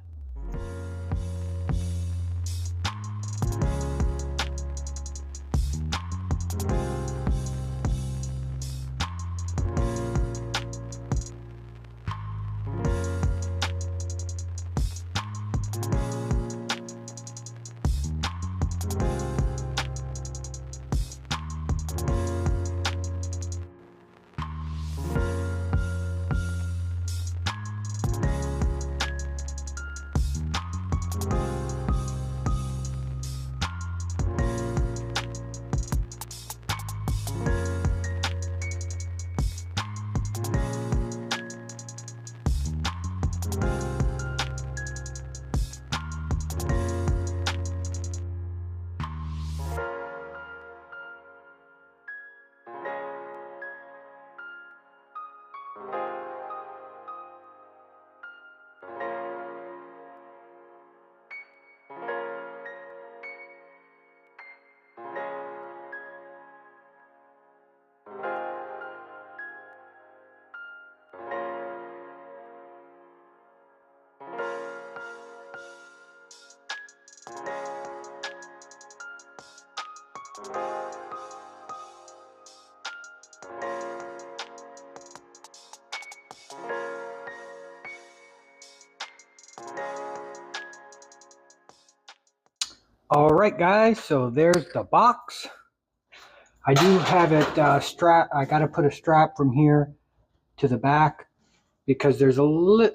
[SPEAKER 1] All right, guys, so there's the box. I do have it strap. I got to put a strap from here to the back because there's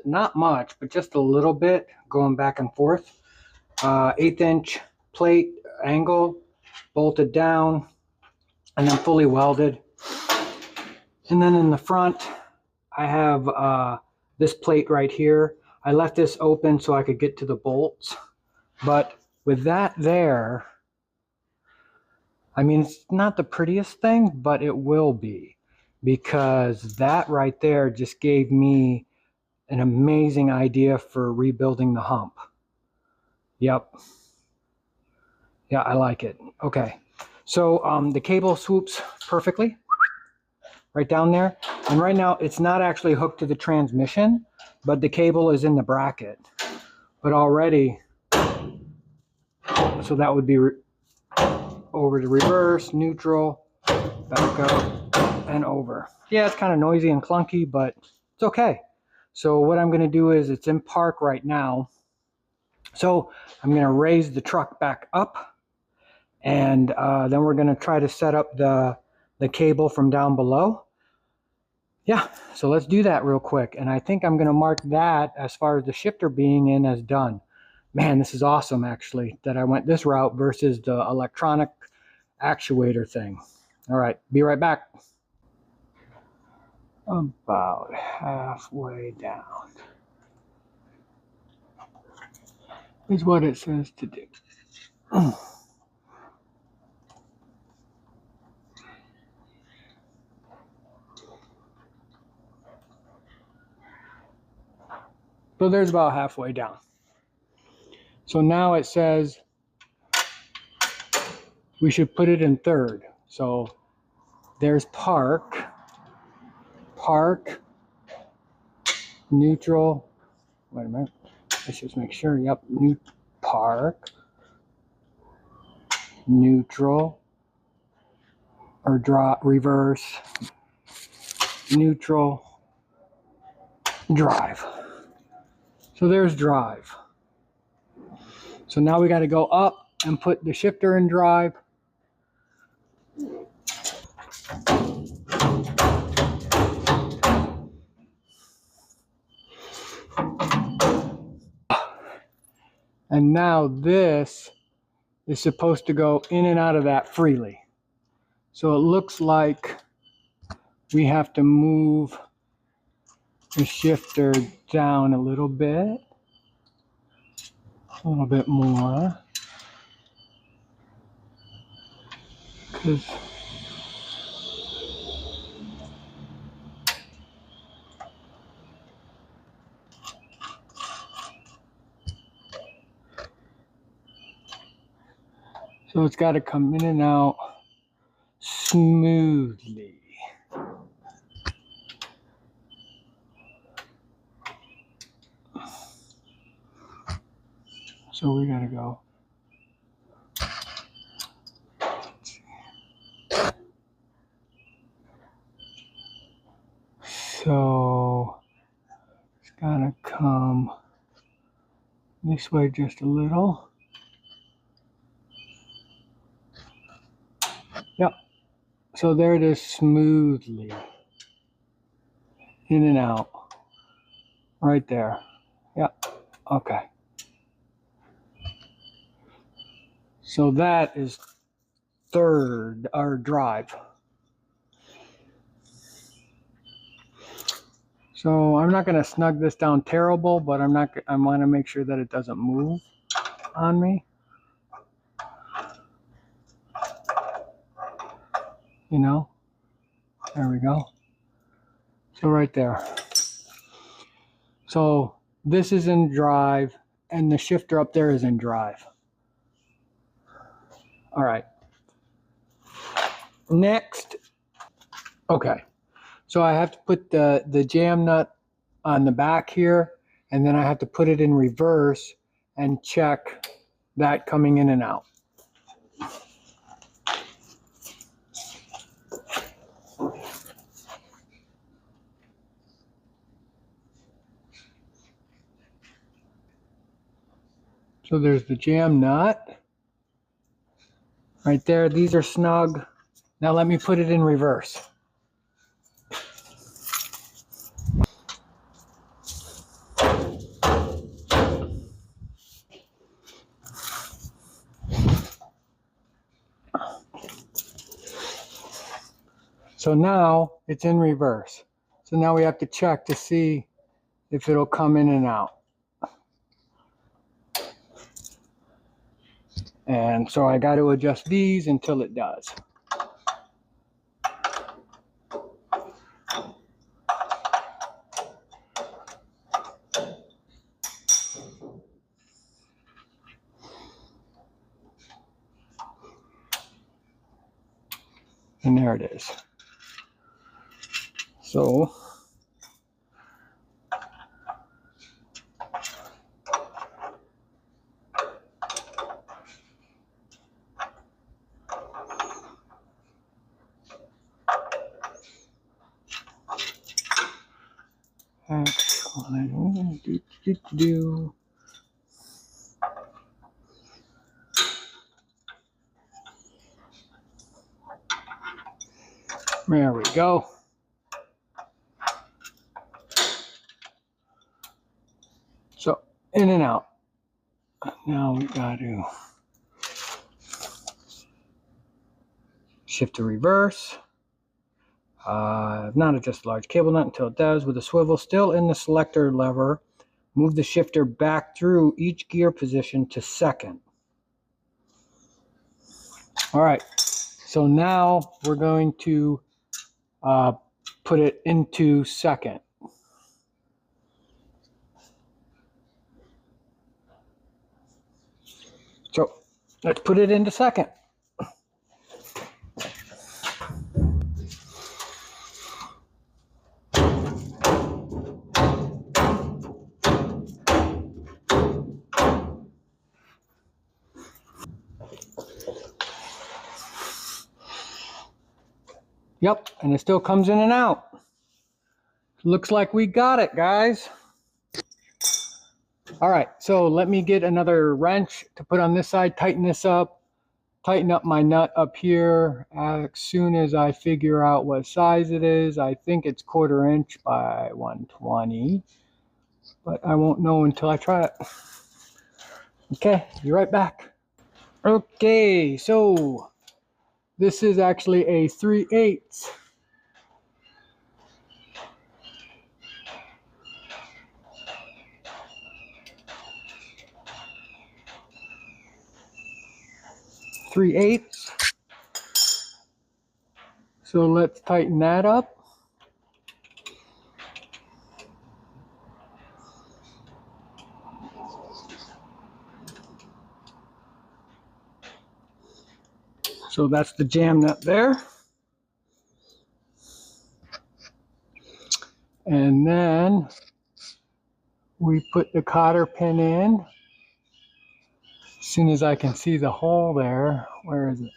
[SPEAKER 1] not much, but just a little bit going back and forth. 1/8" plate angle, bolted down, and then fully welded. And then in the front, I have this plate right here. I left this open so I could get to the bolts, but with that there, I mean, it's not the prettiest thing, but it will be, because that right there just gave me an amazing idea for rebuilding the hump. Yep. Yeah, I like it. Okay. So the cable swoops perfectly right down there. And right now it's not actually hooked to the transmission, but the cable is in the bracket. But already, so that would be over to reverse, neutral, back up, and over. Yeah, it's kind of noisy and clunky, but it's okay. So what I'm going to do is, it's in park right now. So I'm going to raise the truck back up, and then we're going to try to set up the cable from down below. Yeah, so let's do that real quick. And I think I'm going to mark that, as far as the shifter being in, as done. Man, this is awesome, actually, that I went this route versus the electronic actuator thing. All right, be right back. About halfway down is what it says to do. So there's about halfway down. So now it says we should put it in third. So there's park, neutral. Wait a minute. Let's just make sure. Yep, new park, neutral, or reverse, neutral, drive. So there's drive. So now we got to go up and put the shifter in drive. And now this is supposed to go in and out of that freely. So it looks like we have to move the shifter down a little bit more. So it's got to come in and out smoothly. So we got to go. So it's got to come this way just a little. Yep. So there it is, smoothly. In and out. Right there. Yep. Okay. So that is third, or drive. So I'm not going to snug this down terrible, but I want to make sure that it doesn't move on me. You know, there we go. So right there. So this is in drive, and the shifter up there is in drive. All right. Next. Okay. So I have to put the jam nut on the back here, and then I have to put it in reverse and check that coming in and out. So there's the jam nut right there. These are snug. Now let me put it in reverse. So now it's in reverse. So now we have to check to see if it'll come in and out. And so I got to adjust these until it does. And there it is. So there we go. So in and out. Now we got to shift to reverse. Not adjust the large cable nut until it does. With the swivel still in the selector lever, move the shifter back through each gear position to second. All right, so now we're going to put it into second. So let's put it into second. Yep, and it still comes in and out. Looks like we got it, guys. All right, so let me get another wrench to put on this side, tighten this up, tighten up my nut up here. As soon as I figure out what size it is, I think it's 1/4 inch by 120, but I won't know until I try it. Okay, be right back. Okay, so this is actually a 3/8. So let's tighten that up. So that's the jam nut there. And then we put the cotter pin in. As soon as I can see the hole there, where is it?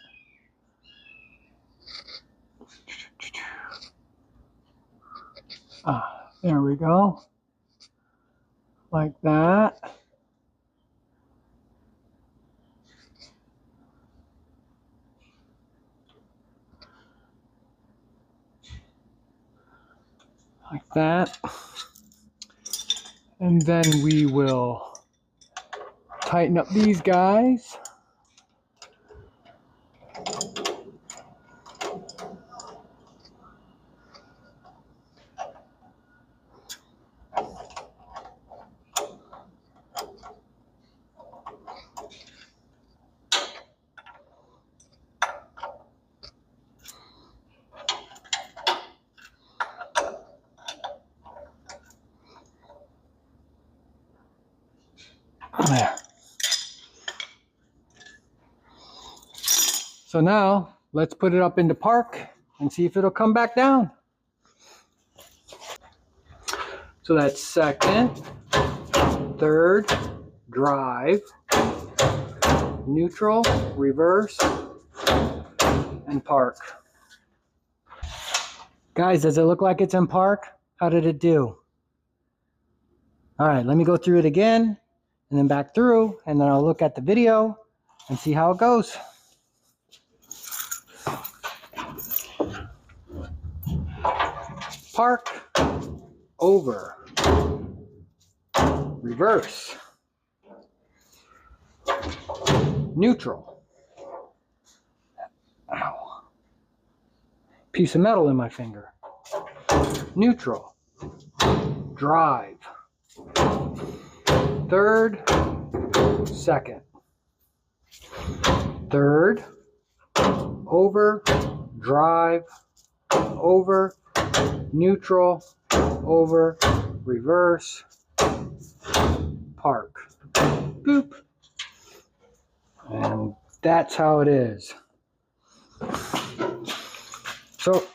[SPEAKER 1] Ah, there we go. Like that. Like that. And then we will tighten up these guys. There. So now let's put it up into park and see if it'll come back down. So that's second, third, drive, neutral, reverse, and park. Guys, does it look like it's in park? How did it do? All right, let me go through it again. and then back through, and then I'll look at the video and see how it goes. Park, over, reverse, neutral. Ow. Piece of metal in my finger. Neutral, drive, third, second, third, over, drive, over, neutral, over, reverse, park, boop. And that's how it is. So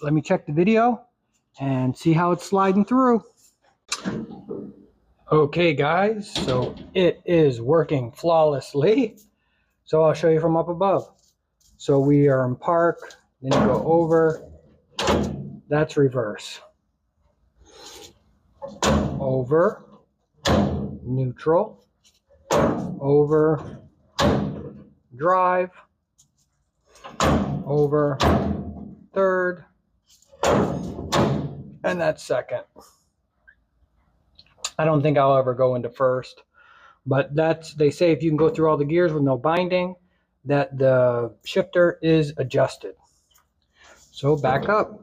[SPEAKER 1] let me check the video and see how it's sliding through. Okay guys, so it is working flawlessly. So I'll show you from up above. So we are in park, then you go over, that's reverse. Over, neutral, over, drive, over, third, and that's second. I don't think I'll ever go into first, but they say if you can go through all the gears with no binding, that the shifter is adjusted. So back up,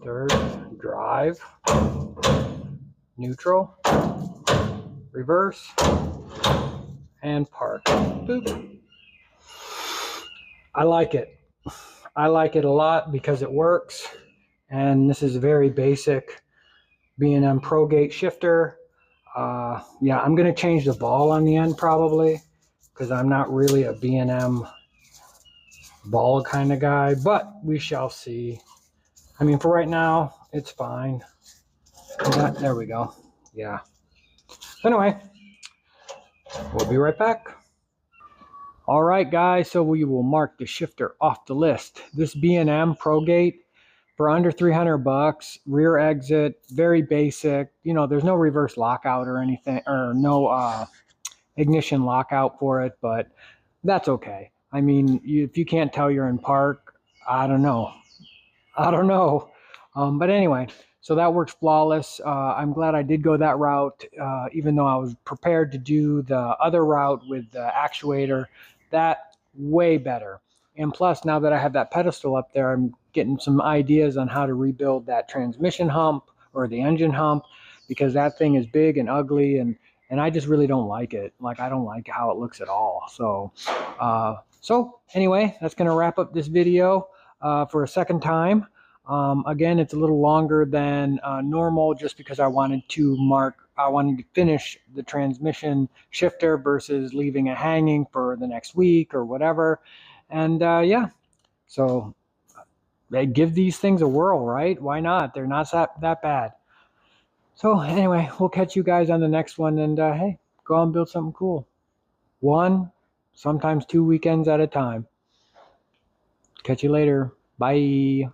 [SPEAKER 1] third, drive, neutral, reverse, and park. Boop. I like it. I like it a lot because it works, and this is a very basic B&M Progate shifter. Yeah, I'm going to change the ball on the end probably because I'm not really a B&M ball kind of guy, but we shall see. I mean, for right now, it's fine. There we go. Yeah. Anyway, we'll be right back. All right, guys, so we will mark the shifter off the list. This B&M Progate for under 300 bucks, rear exit, very basic. You know, there's no reverse lockout or anything, or no ignition lockout for it, but that's okay. I mean, if you can't tell you're in park, I don't know. But anyway, so that works flawless. I'm glad I did go that route, even though I was prepared to do the other route with the actuator. That way better. And plus, now that I have that pedestal up there, I'm getting some ideas on how to rebuild that transmission hump or the engine hump, because that thing is big and ugly, and I just really don't like it. Like, I don't like how it looks at all. So anyway, that's going to wrap up this video for a second time. Again, it's a little longer than normal just because I wanted to finish the transmission shifter versus leaving it hanging for the next week or whatever. And yeah, so give these things a whirl, right? Why not? They're not that bad. So anyway, we'll catch you guys on the next one, and hey, go out and build something cool. 1, sometimes 2 weekends at a time. Catch you later. Bye.